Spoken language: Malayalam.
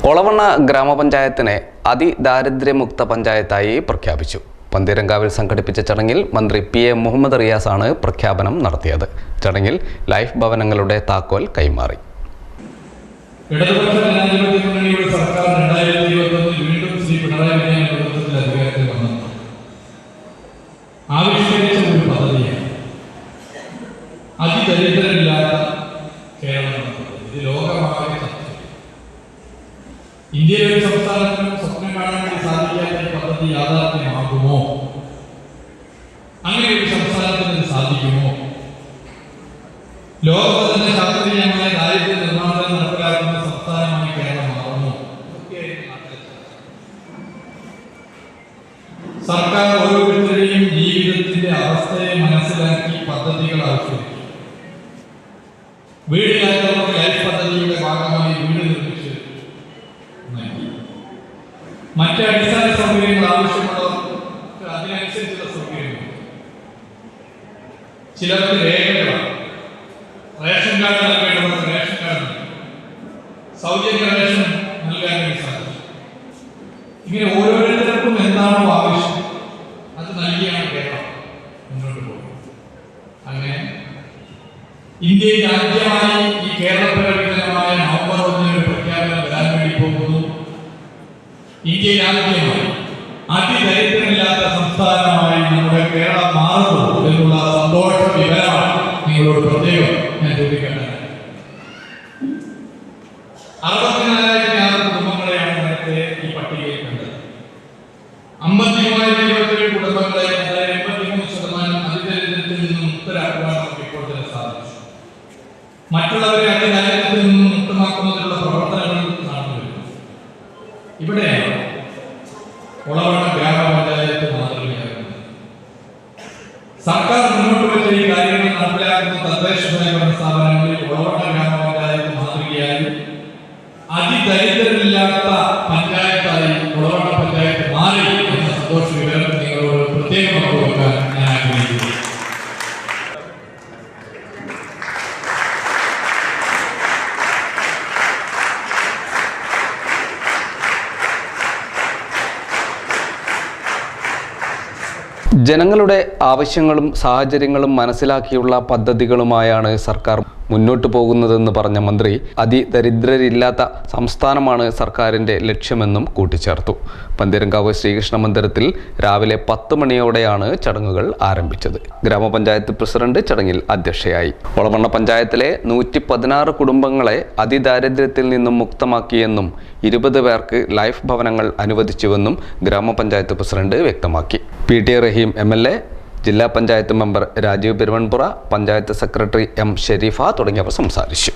ഒളവണ്ണ ഗ്രാമപഞ്ചായത്തിനെ അതിദാരിദ്ര്യമുക്ത പഞ്ചായത്തായി പ്രഖ്യാപിച്ചു. പന്തീരങ്കാവിൽ സംഘടിപ്പിച്ച ചടങ്ങിൽ മന്ത്രി PA മുഹമ്മദ് റിയാസാണ് പ്രഖ്യാപനം നടത്തിയത്. ചടങ്ങിൽ ലൈഫ് ഭവനങ്ങളുടെ താക്കോൽ കൈമാറി. ഇടതുപക്ഷ ജനാധിപത്യ മുന്നണിയുടെ സർക്കാർ 2021 വീണ്ടും ശ്രീ പിണറായി വിജയൻ നേതൃത്വത്തിൽ അധികാരത്തിൽ വന്നു ആവിഷ്കരിച്ച ഒരു പദ്ധതിയാണ് അതിദരിദ്രരില്ലാത്ത കേരളം. ഇത് ലോകമാകെ ചർച്ച. ഇന്ത്യയിലെ ഒരു സംസ്ഥാനത്തിനും സ്വപ്നം കാണാൻ വേണ്ടി സാധിക്കാത്ത ഈ പദ്ധതി യാഥാർത്ഥ്യമാകുമോ? അങ്ങനെ ഒരു സംസ്ഥാനത്തിന് സാധിക്കുമോ? ലോകത്ത് തന്നെ ശാസ്ത്രീയമായ ദാരിദ്ര്യ നിർമ്മാർജ്ജനം നടപ്പിലാക്കുന്ന സംസ്ഥാനമായി കേരളം മാറുന്നു. സർക്കാർ ഓരോരുത്തരുടെയും ജീവിതത്തിന്റെ അവസ്ഥയെ മനസ്സിലാക്കി പദ്ധതികൾ ആവിഷ്കരിക്കും. വീടില്ലാത്തവർക്ക് ലൈഫ് പദ്ധതിയുടെ ഭാഗമായി വീട് നിർമ്മിച്ച് മറ്റ് അടിസ്ഥാന സൗകര്യങ്ങൾ ആവശ്യമുള്ളവർക്ക് അതിനനുസരിച്ചുള്ള സൗകര്യങ്ങൾ. ചിലർക്ക് രേഖകളാണ്, റേഷൻ കാർഡ് നൽകേണ്ടവർക്ക് റേഷൻ കാർഡ്, സൗജന്യ റേഷൻ നൽകാൻ വേണ്ടി സാധിക്കും. ഇങ്ങനെ ഓരോരുത്തർക്കും എന്താണോ ആവശ്യം അത് നൽകിയാണ് കേരളം മുന്നോട്ട് പോകുന്നത്. അങ്ങനെ ഇന്ത്യയിൽ ആദ്യമായി ഈ കേരളപ്പിറവിതമായ നവംബർ 1 പ്രഖ്യാപനം വരാൻ വേണ്ടി പോകുന്നു. ഇന്ത്യയിൽ ആദ്യമായി അതിദരിദ്രമില്ലാത്ത സംസ്ഥാനമായി നമ്മുടെ കേരളം മാറുന്നു എന്നുള്ള സന്തോഷ വിവരമാണ് നിങ്ങളോട് പ്രത്യേകം ഞാൻ ചോദിക്കേണ്ടത്. 64,000 കുടുംബങ്ങളെയാണ് നേരത്തെ ഈ പട്ടികയിൽ കണ്ടത്. 53,027 കുടുംബങ്ങളെ 83% അതിദരിദ്രത്തിൽ നിന്നും മുക്തരാക്കുവാൻ നമുക്ക് ഇപ്പോൾ തന്നെ സാധിച്ചു. മറ്റുള്ളവരെ അതിദരിദ്രത്തിൽ നിന്നും മുക്തമാക്കുന്നതിനുള്ള പ്രവർത്തനങ്ങൾ നടന്നുവരുന്നു. ഇവിടെയാണ് ഒളവണ്ണ ഗ്രാമപഞ്ചായത്ത് മാതൃകയാകുന്നത്. സർക്കാർ മുന്നോട്ട് വെച്ച ഈ കാര്യങ്ങൾ നടപ്പിലാക്കുന്ന തദ്ദേശ സ്വയംഭരണ സ്ഥാപനങ്ങളിൽ ഒളവണ്ണ ഗ്രാമപഞ്ചായത്ത് മാതൃകയായി അതിദരിദ്രമില്ലാത്ത പഞ്ചായത്തായി ഒളവണ്ണ പഞ്ചായത്ത് മാറി എന്ന സന്തോഷ വിവരം നിങ്ങളോട് പ്രത്യേകം പങ്കുവെക്കാൻ ഞാൻ ആഗ്രഹിക്കുന്നു. ജനങ്ങളുടെ ആവശ്യങ്ങളും സാഹചര്യങ്ങളും മനസ്സിലാക്കിയുള്ള പദ്ധതികളുമായാണ് സർക്കാർ മുന്നോട്ട് പോകുന്നതെന്ന് പറഞ്ഞ മന്ത്രി അതിദരിദ്രരില്ലാത്ത സംസ്ഥാനമാണ് സർക്കാരിൻ്റെ ലക്ഷ്യമെന്നും കൂട്ടിച്ചേർത്തു. പന്തീരങ്കാവ് ശ്രീകൃഷ്ണ മന്ദിരത്തിൽ രാവിലെ 10 മണിയോടെയാണ് ചടങ്ങുകൾ ആരംഭിച്ചത്. ഗ്രാമപഞ്ചായത്ത് പ്രസിഡന്റ് ചടങ്ങിൽ അധ്യക്ഷയായി. ഒളവണ്ണ പഞ്ചായത്തിലെ 116 കുടുംബങ്ങളെ അതിദാരിദ്ര്യത്തിൽ നിന്നും മുക്തമാക്കിയെന്നും 20 പേർക്ക് ലൈഫ് ഭവനങ്ങൾ അനുവദിച്ചുവെന്നും ഗ്രാമപഞ്ചായത്ത് പ്രസിഡന്റ് വ്യക്തമാക്കി. PT റഹീം MLA, ജില്ലാ panchayat member Rajeev Peruvanpura, panchayat secretary M Sherifa തുടങ്ങിയവർ സംസാരിച്ചു.